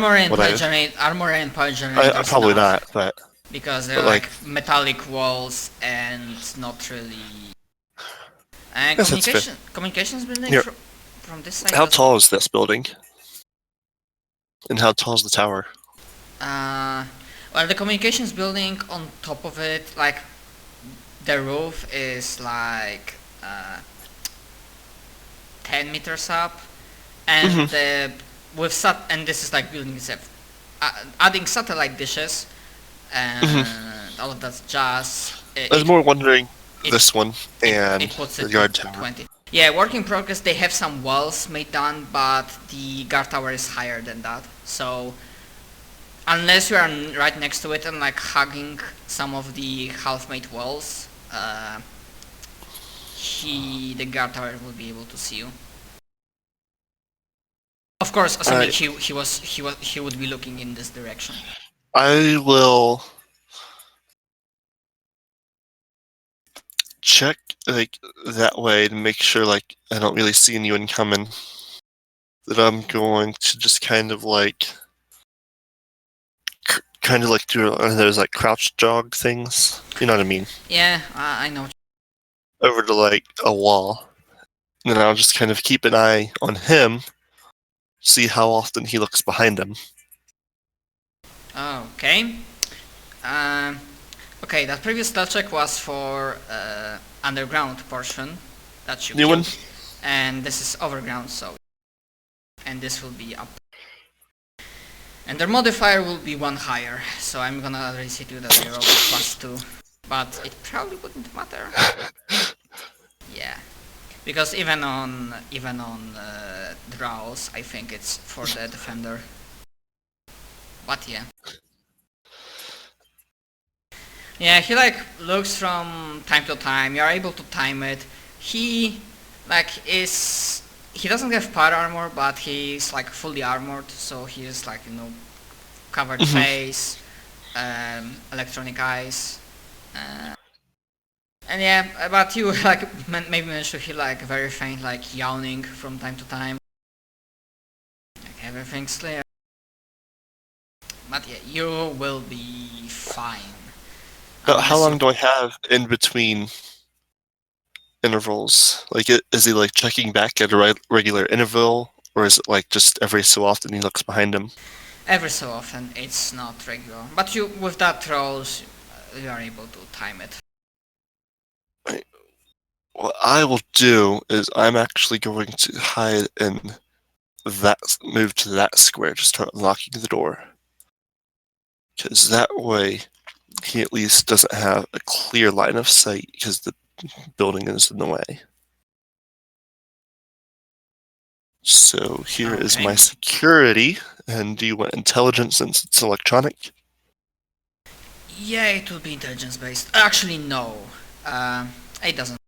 armor and power generators probably not, but because they're like metallic walls and not really. And communications building from this side. How tall is this building? And how tall is the tower? Well, the communications building on top of it, like the roof is like 10 meters up, and and this is like building itself, adding satellite dishes and all of that jazz. I was more wondering this one and the guard tower. 20. Yeah, work in progress. They have some walls made done, but the guard tower is higher than that. So unless you are right next to it and like hugging some of the half-made walls, the guard tower will be able to see you. Of course, assuming he would be looking in this direction. I will check like that way to make sure like I don't really see anyone coming. That I'm going to just kind of like do those like crouch jog things. You know what I mean? Yeah, I know. Over to like a wall, and then I'll just kind of keep an eye on him, see how often he looks behind him. Okay. Okay, that previous stealth check was for underground portion that you killed, and this is overground, so and this will be up. And their modifier will be 1 higher, so I'm gonna raise it to the 0 with +2, but it probably wouldn't matter. Yeah, because even on draws, I think it's for the defender. But yeah. Yeah, he like looks from time to time. You're able to time it. He doesn't have power armor, but he's like fully armored, so he is like, you know, covered face, electronic eyes, and yeah. But you like maybe manage to hear like very faint like yawning from time to time. Like everything's clear. But yeah, you will be fine. How long do I have in between intervals? Like, is he like checking back at a regular interval, or is it like just every so often he looks behind him? Every so often, it's not regular. But you, with that rolls, you are able to time it. What I will do is I'm actually going to hide in move to that square to start unlocking the door. Because that way, he at least doesn't have a clear line of sight because the building is in the way. So here is my security, and do you want intelligence since it's electronic? Yeah, it will be intelligence based. Actually, no. It doesn't.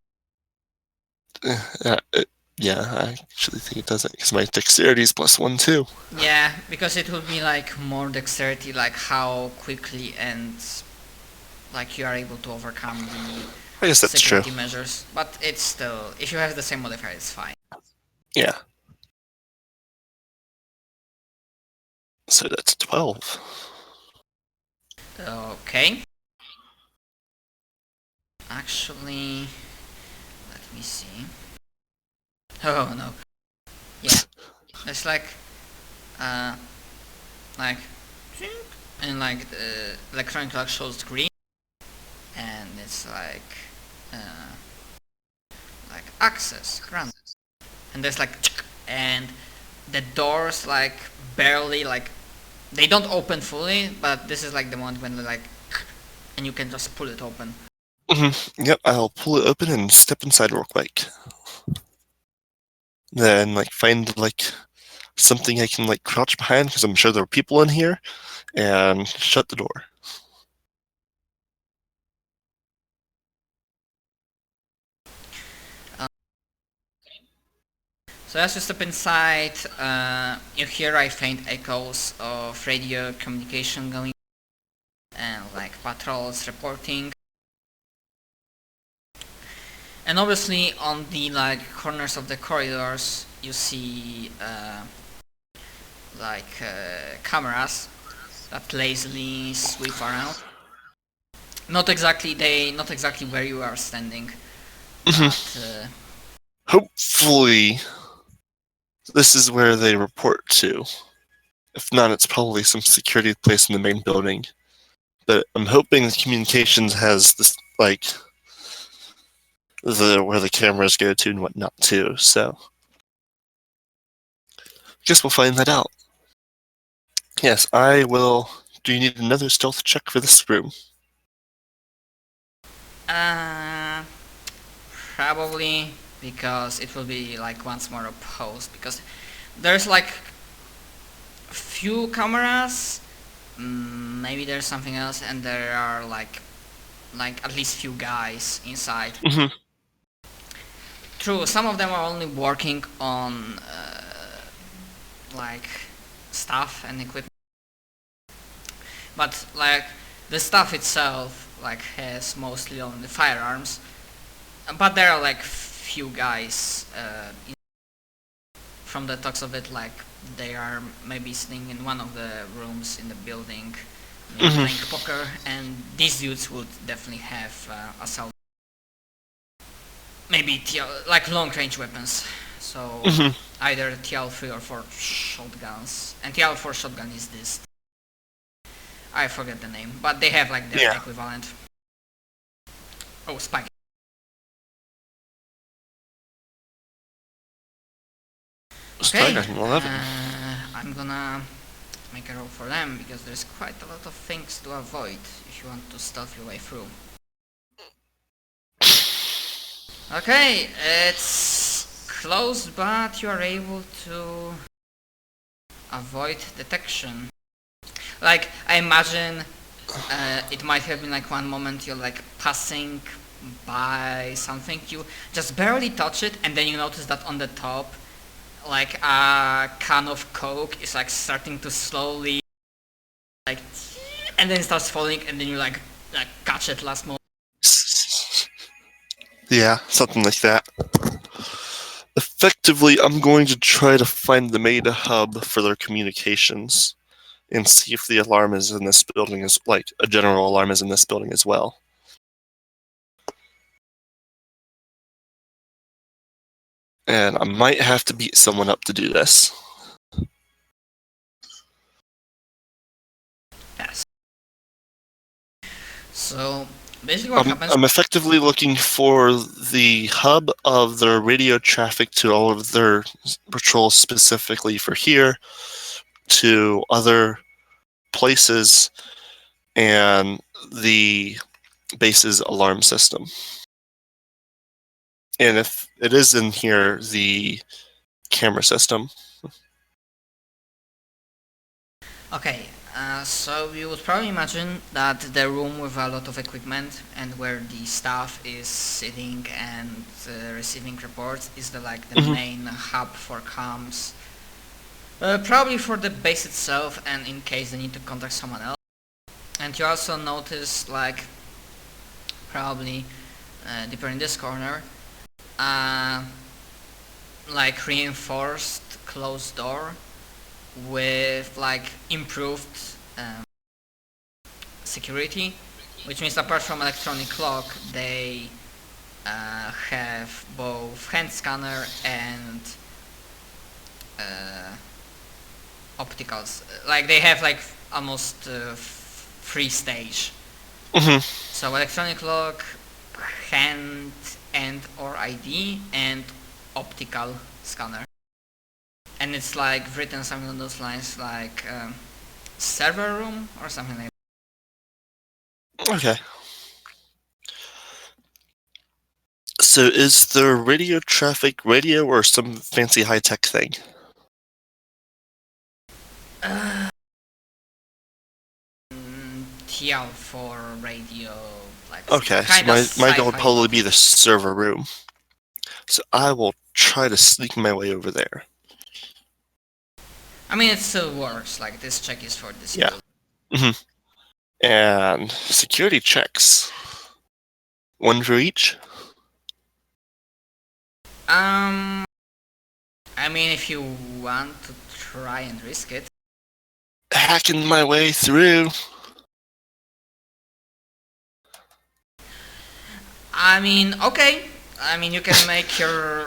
Yeah, I actually think it doesn't, because my dexterity is +1 too. Yeah, because it will be like more dexterity, like how quickly and like you are able to overcome the security measures. But it's still, if you have the same modifier, it's fine. Yeah. So that's 12. Okay. Actually, let me see. Oh no. Yeah. It's like and like the electronic clock shows green, and it's like access granted, and there's like and the doors like barely like they don't open fully, but this is like the moment when they're like and you can just pull it open. Yep, I'll pull it open and step inside real quick. Then like find like something I can like crouch behind, because I'm sure there are people in here, and shut the door. So as you step inside, you hear faint echoes of radio communication going and like patrols reporting. And obviously on the like corners of the corridors you see cameras that lazily sweep around. Not exactly where you are standing, but hopefully this is where they report to. If not, it's probably some security place in the main building. But I'm hoping the communications has this, like, where the cameras go to and whatnot too. So, guess we'll find that out. Yes, I will. Do you need another stealth check for this room? Probably, because it will be like once more opposed, because there's like few cameras, maybe there's something else, and there are like at least few guys inside. True, some of them are only working on like stuff and equipment, but like the stuff itself like has mostly only firearms, but there are like few guys from the talks of it, like they are maybe sitting in one of the rooms in the building, playing poker, and these dudes would definitely have assault, maybe like long range weapons, so either TL3 or 4 shotguns, and TL4 shotgun is this, I forget the name, but they have like their equivalent. Oh, Spike. Okay, I'm gonna make a roll for them, because there's quite a lot of things to avoid if you want to stealth your way through. Okay, it's close, but you are able to avoid detection. Like, I imagine it might have been like one moment you're like passing by something, you just barely touch it, and then you notice that on the top like a can of Coke is like starting to slowly like, and then it starts falling, and then you like catch it last moment. Yeah, something like that. Effectively, I'm going to try to find the main hub for their communications and see if the alarm is in this building, as like a general alarm is in this building as well. And I might have to beat someone up to do this. Yes. So basically what happens... I'm effectively looking for the hub of their radio traffic to all of their patrols, specifically for here, to other places, and the base's alarm system. And if it is in here, the camera system. Okay, so you would probably imagine that the room with a lot of equipment and where the staff is sitting and receiving reports is the main hub for comms. Probably for the base itself, and in case they need to contact someone else. And you also notice, like, probably deeper in this corner, like reinforced closed door with like improved security, which means apart from electronic clock, they have both hand scanner and opticals. Like they have like almost free stage. So electronic lock, hand and or ID, and optical scanner. And it's like written something on those lines, like server room or something like that. Okay. So is the radio traffic radio or some fancy high-tech thing? TL for radio, like okay, so my goal would probably be the server room. So I will try to sneak my way over there. I mean, it still works, like this check is for this. Yeah. And security checks. One for each? I mean, if you want to try and risk it. Hacking my way through. I mean, okay. I mean, you can make your...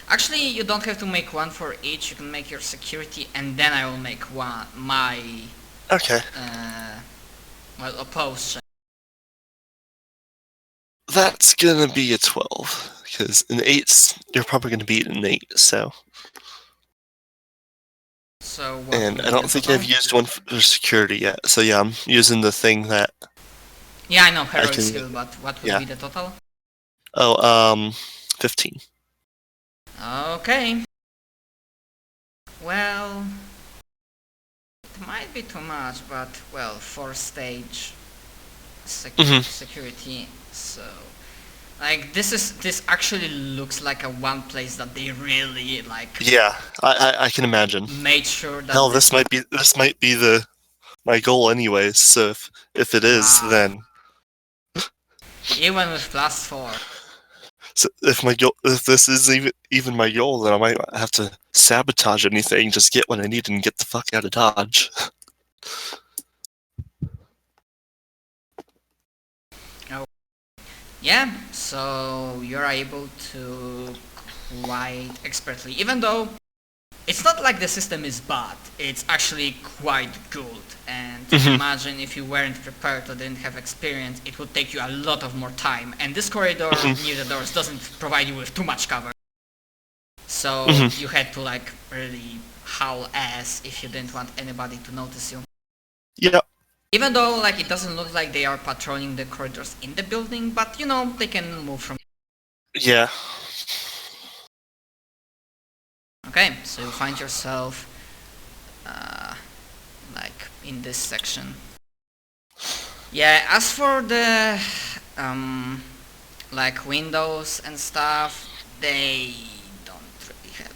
Actually, you don't have to make one for each. You can make your security, and then I will make one my... Okay. Well, opposed. That's gonna be a 12, because an 8's, you're probably gonna beat an 8, so... So what And would I be don't the think total? I've used one for security yet, so yeah, I'm using the thing that... Yeah, I know, heroic can- skill, but what would yeah. be the total? Oh, 15. Okay. Well, it might be too much, but well, 4-stage security. So, like, this actually looks like a one place that they really like Yeah, I can imagine. made sure that Hell, this might be my goal anyways. So if it is, Wow. then even with +4. so if this is even my goal, then I might have to sabotage anything, just get what I need and get the fuck out of Dodge. Yeah, so you're able to quite expertly, even though it's not like the system is bad, it's actually quite good. And imagine if you weren't prepared or didn't have experience, it would take you a lot of more time. And this corridor near the doors doesn't provide you with too much cover. So you had to like really howl ass if you didn't want anybody to notice you. Yeah. Even though like it doesn't look like they are patrolling the corridors in the building, but you know, they can move from... Yeah. Okay, so you find yourself like in this section. Yeah, as for the like windows and stuff, they don't really have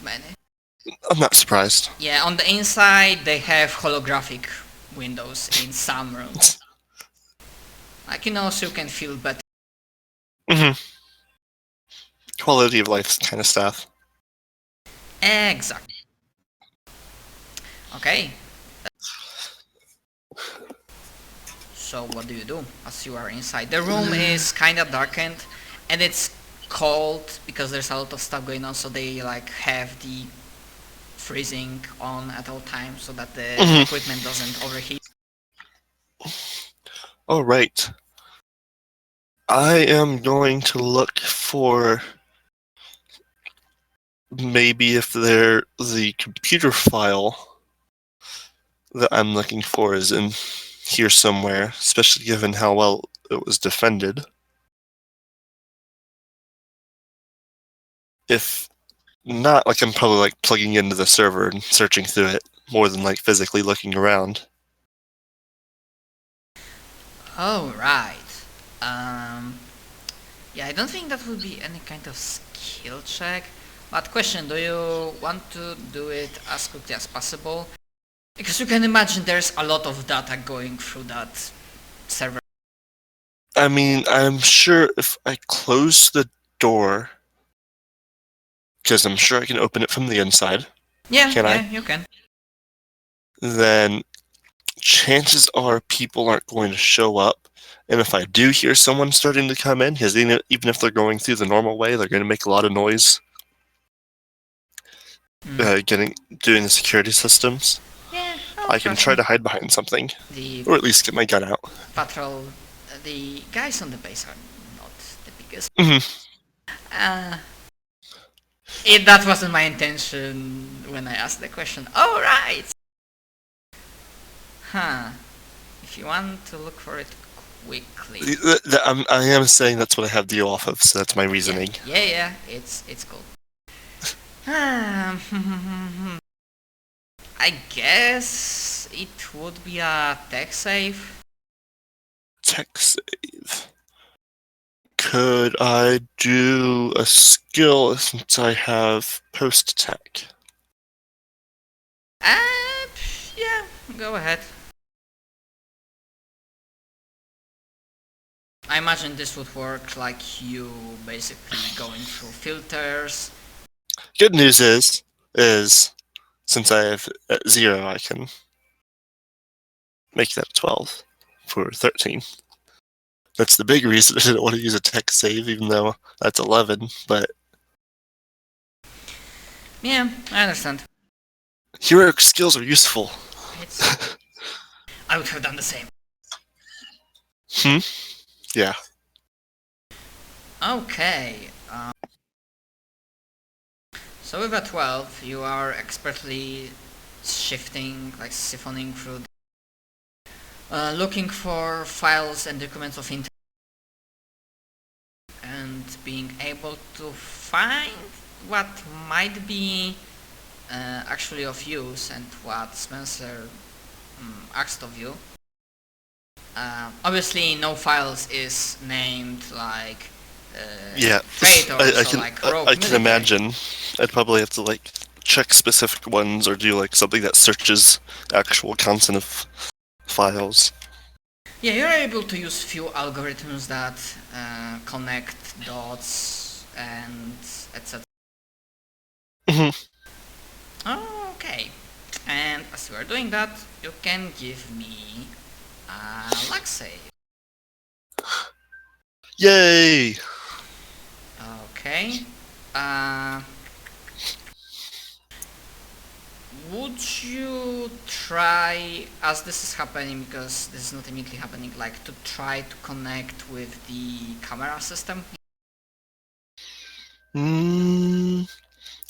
many. I'm not surprised. Yeah, on the inside they have holographic windows in some rooms. Like, you know, so you can feel better. Quality of life kind of stuff. Exactly. Okay. So what do you do as you are inside? The room is kind of darkened, and it's cold because there's a lot of stuff going on, so they like have the freezing on at all times so that the equipment doesn't overheat. All right. I am going to look for maybe if the computer file that I'm looking for is in here somewhere, especially given how well it was defended. If not, like I'm probably like plugging into the server and searching through it more than like physically looking around. Oh, right. Yeah, I don't think that would be any kind of skill check. But question, do you want to do it as quickly as possible? Because you can imagine there's a lot of data going through that server. I mean, I'm sure if I close the door, because I'm sure I can open it from the inside. Yeah, Can I? You can. Then chances are people aren't going to show up. And if I do hear someone starting to come in, because even if they're going through the normal way, they're going to make a lot of noise. Doing the security systems. Yeah, I can try to hide behind something, or at least get my gun out. Patrol, the guys on the base are not the biggest. That wasn't my intention when I asked the question. Oh, right! Huh. If you want to look for it quickly. I am saying that's what I have deal off of, so that's my reasoning. Yeah, it's cool. I guess it would be a tech save. Tech save. Could I do a skill since I have post-tech? Yeah, go ahead. I imagine this would work like you basically going through filters. Good news is, is, since I have 0, I can make that 12 for 13. That's the big reason I didn't want to use a tech save, even though that's 11, but... Yeah, I understand. Heroic skills are useful. I would have done the same. Yeah. Okay. So with a 12, you are expertly shifting, like siphoning through, looking for files and documents of interest, and being able to find what might be actually of use and what Spencer asked of you. Obviously, no files is named like Fate or I so, can, like Rogue I can Military. imagine. I'd probably have to like check specific ones or do like something that searches actual content of files. Yeah, you're able to use few algorithms that connect dots and etc. Okay, and as you are doing that, you can give me a luck save. Yay! Okay. Would you try, as this is happening, because this is not immediately happening, like to try to connect with the camera system?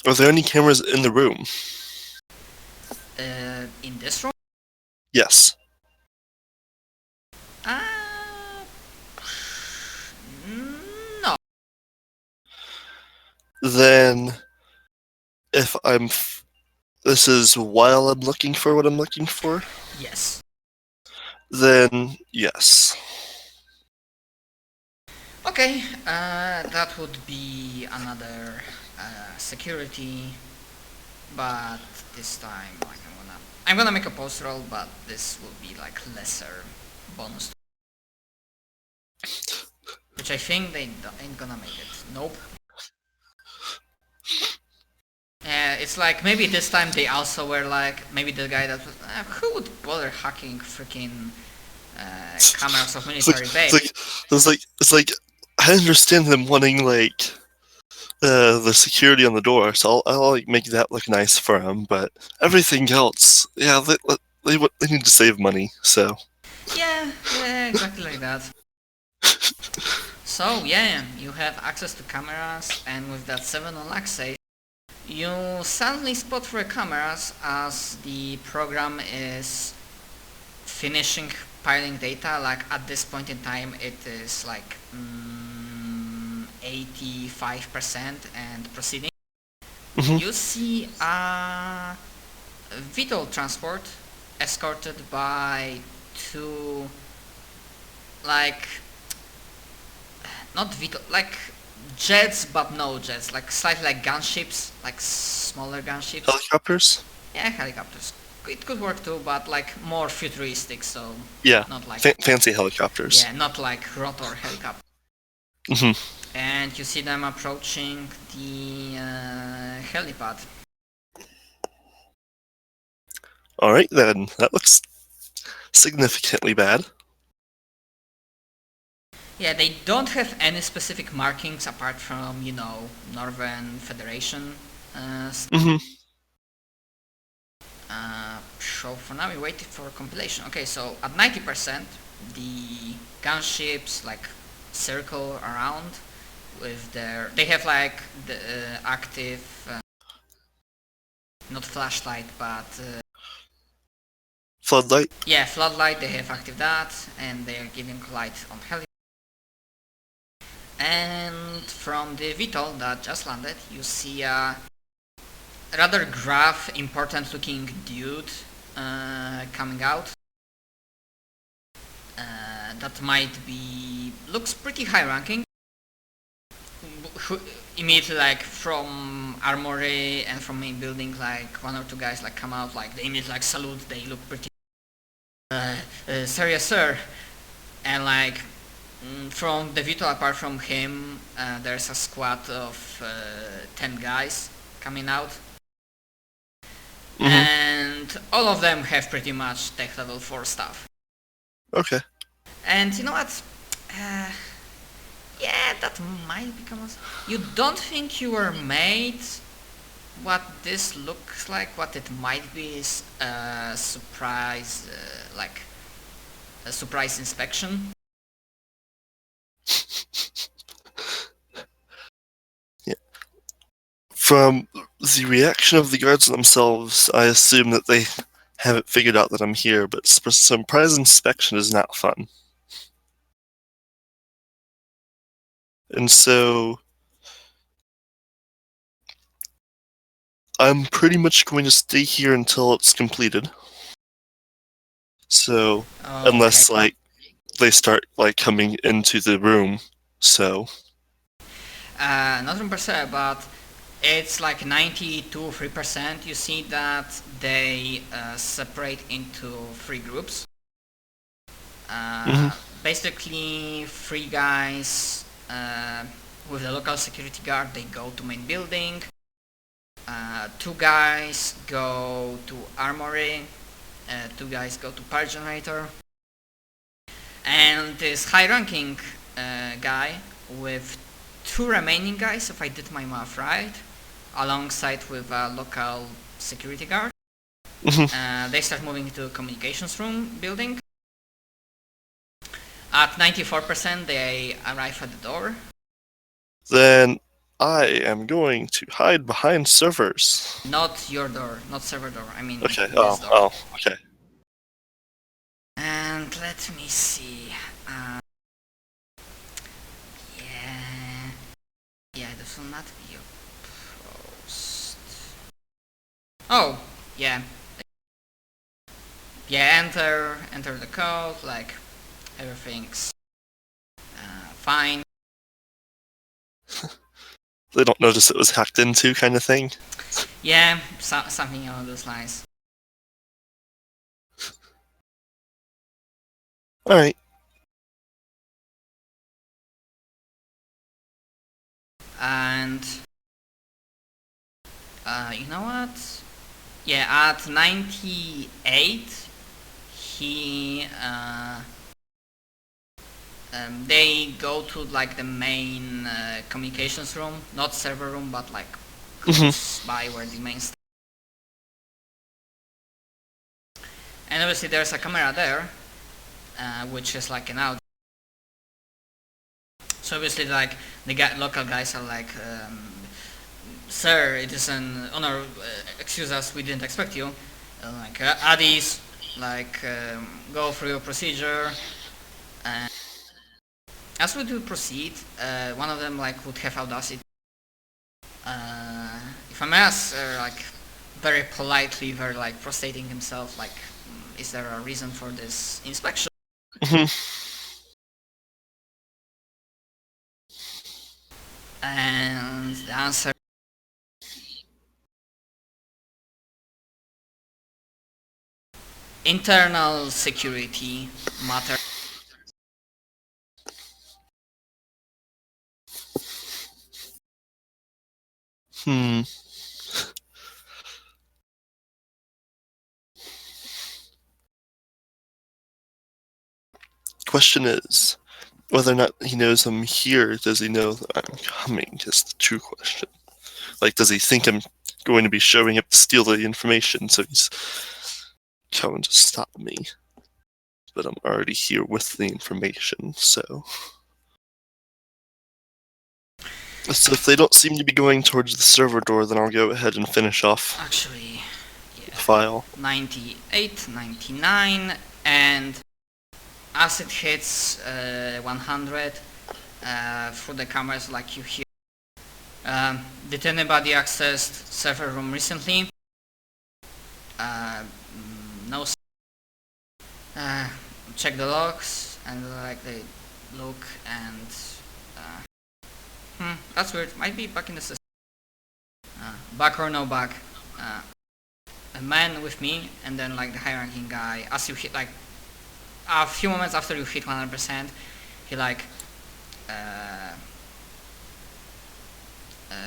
Are there any cameras in the room? In this room? Yes. No. Then, if this is while I'm looking for what I'm looking for? Yes. Then, yes. Okay, that would be another security, but this time I'm gonna make a post roll, but this will be like lesser bonus, which I think they ain't gonna make it. Nope. It's like maybe this time they also were like, maybe the guy that was, who would bother hacking freaking cameras of military base? It's like I understand them wanting like the security on the door, so I'll like make that look nice for them. But everything else, yeah, they need to save money, so. Yeah, exactly like that. So yeah, you have access to cameras, and with that 7 on luck save, you suddenly spot through cameras as the program is finishing piling data. Like at this point in time, it is like 85% and proceeding. You see a VTOL transport escorted by 2, like, not VTOL, like jets but no jets, like slightly like gunships, like smaller gunships. Helicopters? Yeah, helicopters. It could work too, but like more futuristic, so yeah, not like fancy helicopters. Yeah, not like rotor helicopter. And you see them approaching the helipad. Alright then, that looks significantly bad. Yeah, they don't have any specific markings apart from, you know, Northern Federation so for now we waited for compilation. Okay, so at 90%, the gunships like circle around with their, they have like the active, not flashlight, but floodlight? Yeah, floodlight, they have active that, and they are giving light on heli. And from the VTOL that just landed, you see a rather gruff, important looking dude coming out. That might be, looks pretty high ranking. Immediately like from armory and from main building, like 1 or 2 guys like come out, like they immediately like salute, they look pretty serious sir. And like from the VTOL, apart from him, there's a squad of 10 guys coming out. and all of them have pretty much tech level 4 stuff. Okay. And you know what? Yeah, that might become a... You don't think you were made what this looks like? What it might be is a surprise, like a surprise inspection? Yeah. From the reaction of the guards themselves, I assume that they haven't figured out that I'm here, but surprise inspection is not fun. And so I'm pretty much going to stay here until it's completed. So, unless, like, they start, like, coming into the room, so... Not room per se, but it's like 92-3%. You see that they separate into 3 groups. Basically, 3 guys with the local security guard, they go to main building. 2 guys go to armory. 2 guys go to power generator. And this high-ranking guy with 2 remaining guys, if I did my math right, alongside with a local security guard. They start moving into the communications room building. At 94%, they arrive at the door. Then I am going to hide behind servers. Not your door, not server door. I mean, okay. This door. Okay. And let me see. Yeah, this will not be a post. Oh, yeah. Yeah, enter the code, like, everything's fine. They don't notice it was hacked into, kind of thing? Yeah, something along those lines. Alright. And you know what? Yeah, at 98, they go to like the main communications room, not server room, but like close by where the main stuff. And obviously there's a camera there, which is like an out. So obviously, like, the local guys are like, sir, it is an honor, excuse us, we didn't expect you. Like, at ease, like, go through your procedure. And as we do proceed, one of them, like, would have audacity. If I may ask, like, very politely, very, like, prostrating himself, like, is there a reason for this inspection? And the answer: internal security matter. Question is, whether or not he knows I'm here, does he know that I'm coming, is the true question. Like, does he think I'm going to be showing up to steal the information, so he's coming to stop me? But I'm already here with the information, so... So if they don't seem to be going towards the server door, then I'll go ahead and finish off Actually, yeah, the file. 98, 99, and as it hits 100 through the cameras, like you hear, did anybody access server room recently? No. Check the logs, and like they look and that's weird. Might be back in the system. Back or no back. A man with me, and then like the high-ranking guy. As you hit, like a few moments after you hit 100%, he like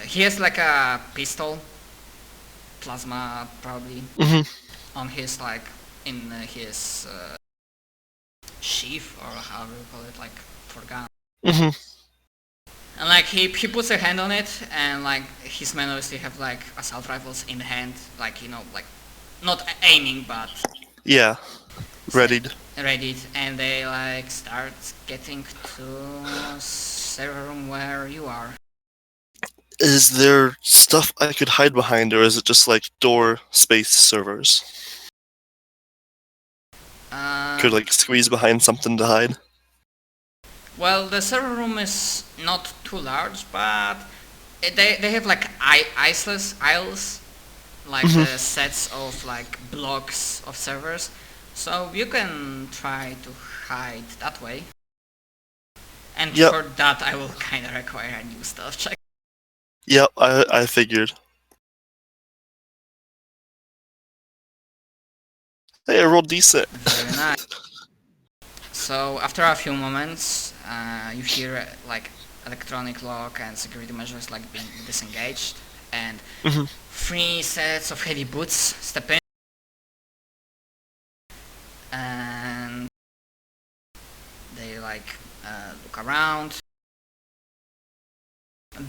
he has like a pistol, plasma probably on his like in his sheath or however you call it, like for gun. And like he puts a hand on it, and like his men obviously have like assault rifles in hand, like like not aiming but yeah, readied. Readied, and they like start getting to server room where you are. Is there stuff I could hide behind, or is it just like door space servers? Could like squeeze behind something to hide? Well, the server room is not too large, but they have like aisles, like the sets of like blocks of servers, so you can try to hide that way. And for that, I will kind of require a new stealth check. Yep, I figured. Hey, I rolled decent. Very nice. So after a few moments, you hear like electronic lock and security measures like being disengaged, and 3 sets of heavy boots step in, and they like look around. And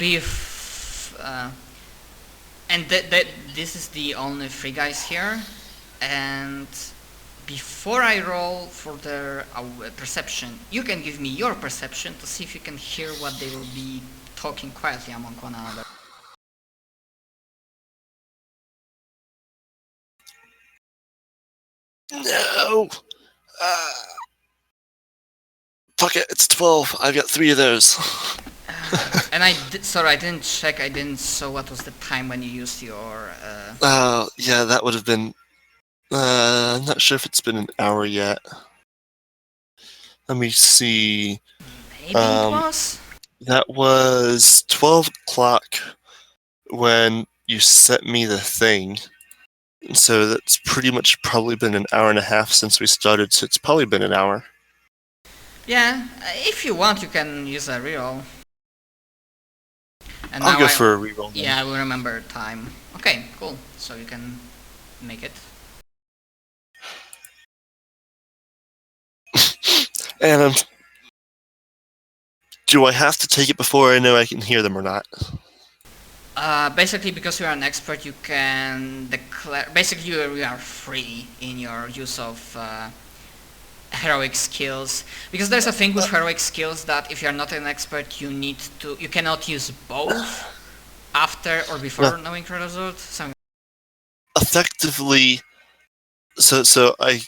this is the only 3 guys here, and before I roll for their perception, you can give me your perception to see if you can hear what they will be talking quietly among one another. No! Fuck it, it's 12. I've got 3 of those. And sorry, I didn't check, I didn't saw what was the time when you used your... yeah, that would have been... I'm not sure if it's been an hour yet. Let me see. Maybe it was? That was 12 o'clock when you sent me the thing. So that's pretty much probably been an hour and a half since we started, so it's probably been an hour. Yeah, if you want, you can use a reroll. And I'll go for a reroll. Yeah, I will remember time. Okay, cool. So you can make it. And do I have to take it before I know I can hear them or not? Basically, because you are an expert, you can declare... Basically, you are free in your use of heroic skills. Because there's a thing with heroic skills that if you're not an expert, you cannot use both after or before knowing the result. Effectively, so I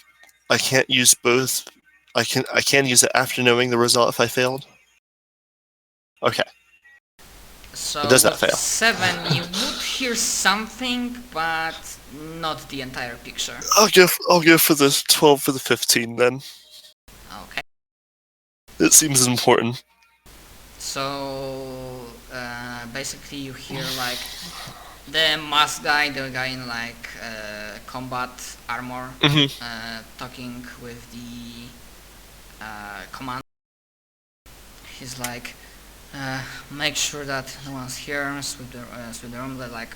can't use both. I can use it after knowing the result if I failed. Okay. So it does not fail. 7, you would hear something, but not the entire picture. I'll go for the 12 for the 15 then. Okay. It seems important. So basically, you hear like the masked guy, the guy in like combat armor, talking with the command. He's like, make sure that no one's here. Sweep the room. Like,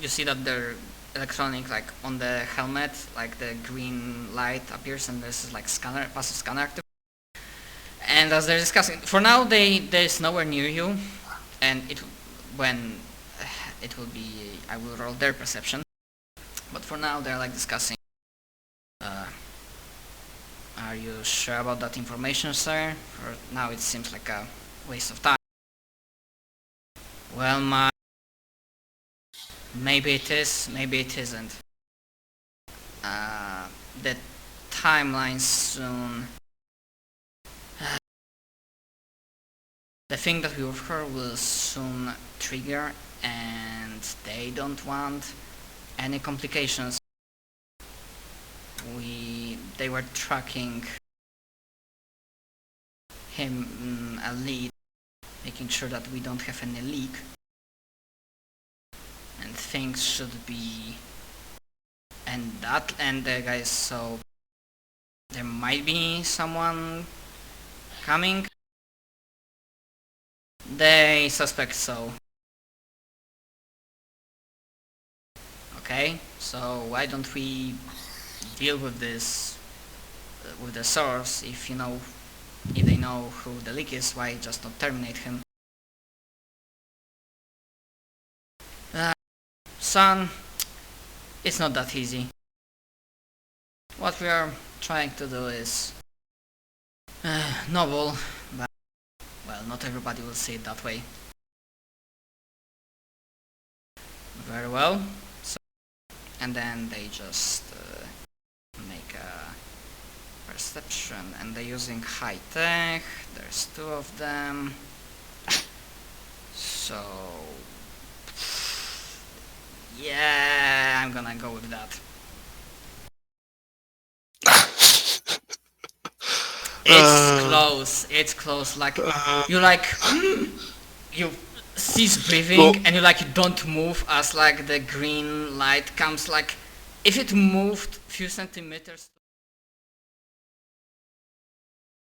you see that the electronic, like on the helmet, like the green light appears, and there's like passive scanner active. And as they're discussing, for now there's nowhere near you, and when it will be, I will roll their perception. But for now they're like discussing. Are you sure about that information, sir? For now it seems like a waste of time. Well, maybe it is, maybe it isn't. The timeline soon. The thing that we heard will soon trigger, and they don't want any complications. They were tracking him a lead, making sure that we don't have any leak, and things should be. And the guys, so there might be someone coming. They suspect so. Okay, so why don't we deal with this with the source? If they know who the leak is, why just not terminate him? Son, it's not that easy. What we are trying to do is noble, but well, not everybody will see it that way. Very well. So, and then they just make a perception, and they're using high tech. There's 2 of them. So yeah, I'm gonna go with that. It's close, like, you you cease breathing, and you don't move as the green light comes, if it moved few centimeters